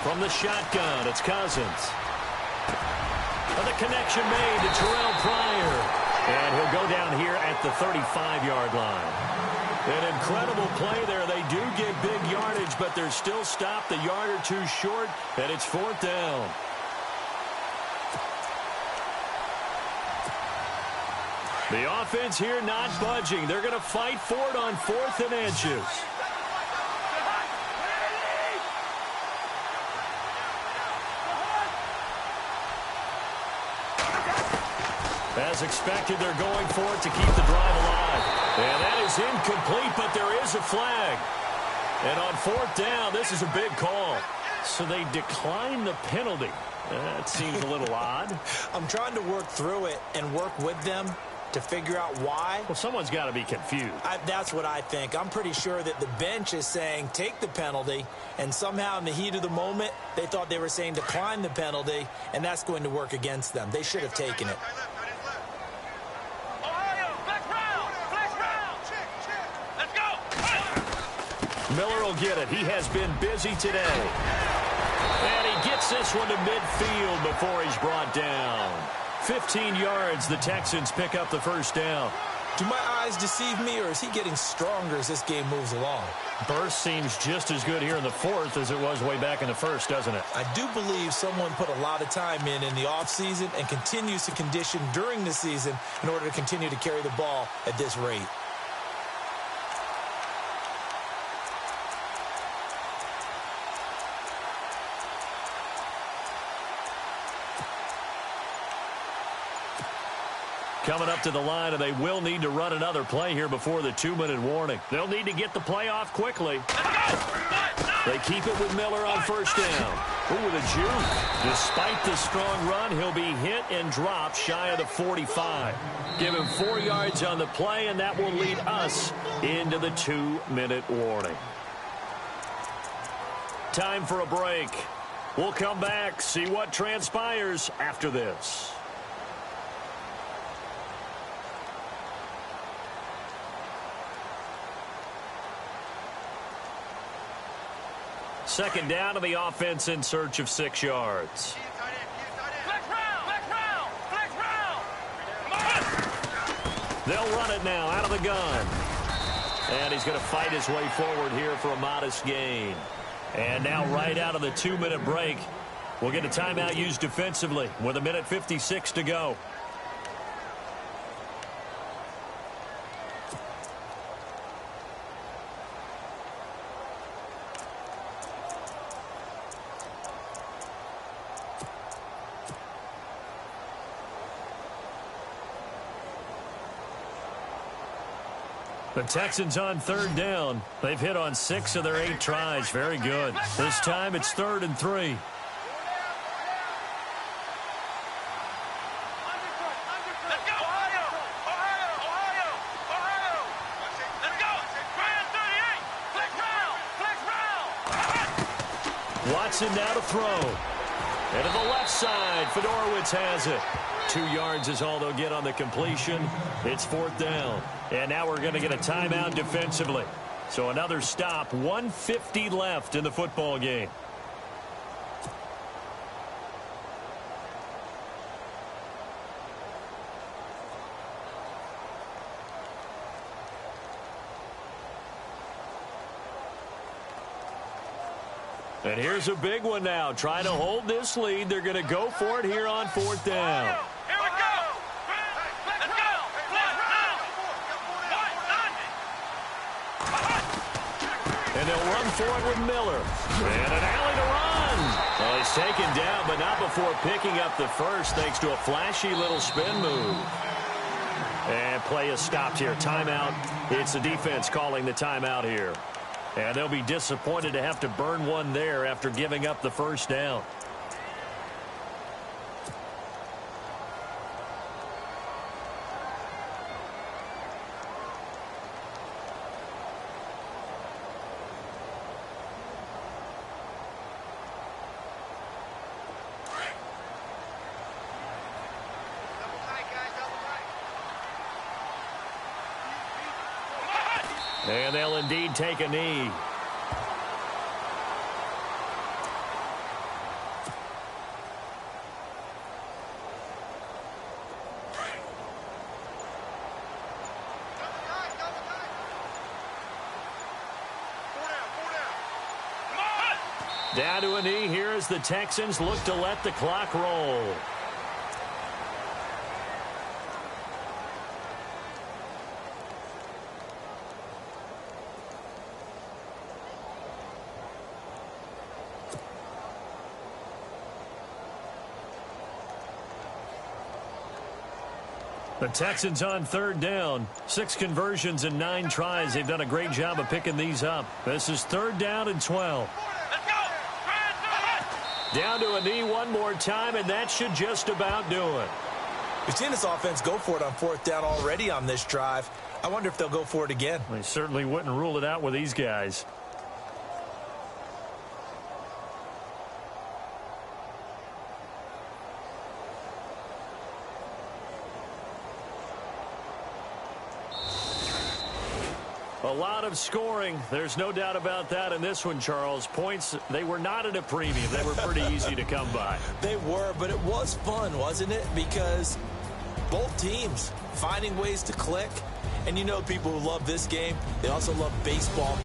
Speaker 1: From the shotgun, it's Cousins. And the connection made to Terrell Pryor. And he'll go down here at the 35-yard line. An incredible play there. They do get big yardage, but they're still stopped a yard or two short, and it's 4th down. The offense here not budging. They're going to fight for it on 4th and inches. As expected, they're going for it to keep the drive alive. And that is incomplete, but there is a flag. And on 4th down, this is a big call. So they decline the penalty. That seems a little odd.
Speaker 2: I'm trying to work through it and work with them to figure out why.
Speaker 1: Well, someone's got to be confused.
Speaker 2: That's what I think. I'm pretty sure that the bench is saying take the penalty, and somehow in the heat of the moment, they thought they were saying decline the penalty, and that's going to work against them. They should have taken it.
Speaker 1: Miller will get it. He has been busy today. And he gets this one to midfield before he's brought down. 15 yards, the Texans pick up the 1st down.
Speaker 2: Do my eyes deceive me, or is he getting stronger as this game moves along?
Speaker 1: Burst seems just as good here in the 4th as it was way back in the 1st, doesn't it?
Speaker 2: I do believe someone put a lot of time in the offseason and continues to condition during the season in order to continue to carry the ball at this rate.
Speaker 1: Coming up to the line, and they will need to run another play here before the 2-minute warning. They'll need to get the play off quickly. They keep it with Miller on 1st down. Ooh, with a juke. Despite the strong run, he'll be hit and dropped shy of the 45. Give him 4 yards on the play, and that will lead us into the 2-minute warning. Time for a break. We'll come back, see what transpires after this. Second down to the offense in search of 6 yards. They'll run it now out of the gun. And he's going to fight his way forward here for a modest gain. And now right out of the 2-minute break, we'll get a timeout used defensively with 1:56 to go. The Texans on 3rd down. They've hit on 6 of their 8 tries. Very good. This time it's 3rd and 3. Watson now to throw. And to the left side, Fedorowicz has it. 2 yards is all they'll get on the completion. It's 4th down. And now we're going to get a timeout defensively. So another stop, 1:50 left in the football game. And here's a big one now. Trying to hold this lead. They're going to go for it here on 4th down.
Speaker 3: Here we go. Let's go.
Speaker 1: And they'll run for it with Miller. And an alley to run. Well, he's taken down, but not before picking up the first thanks to a flashy little spin move. And play is stopped here. Timeout. It's the defense calling the timeout here. And they'll be disappointed to have to burn one there after giving up the first down. And they'll indeed take a knee. Down to a knee here as the Texans look to let the clock roll. The Texans on third down. 6 conversions and 9 tries. They've done a great job of picking these up. This is third down and 12.
Speaker 3: Let's go.
Speaker 1: Down to a knee one more time, and that should just about do it.
Speaker 2: We've seen this offense go for it on fourth down already on this drive. I wonder if they'll go for it again.
Speaker 1: They certainly wouldn't rule it out with these guys. A lot of scoring. There's no doubt about that in this one, Charles. Points, they were not at a premium. They were pretty easy to come by.
Speaker 2: They were, but it was fun, wasn't it? Because both teams finding ways to click. And you know people who love this game, they also love baseball.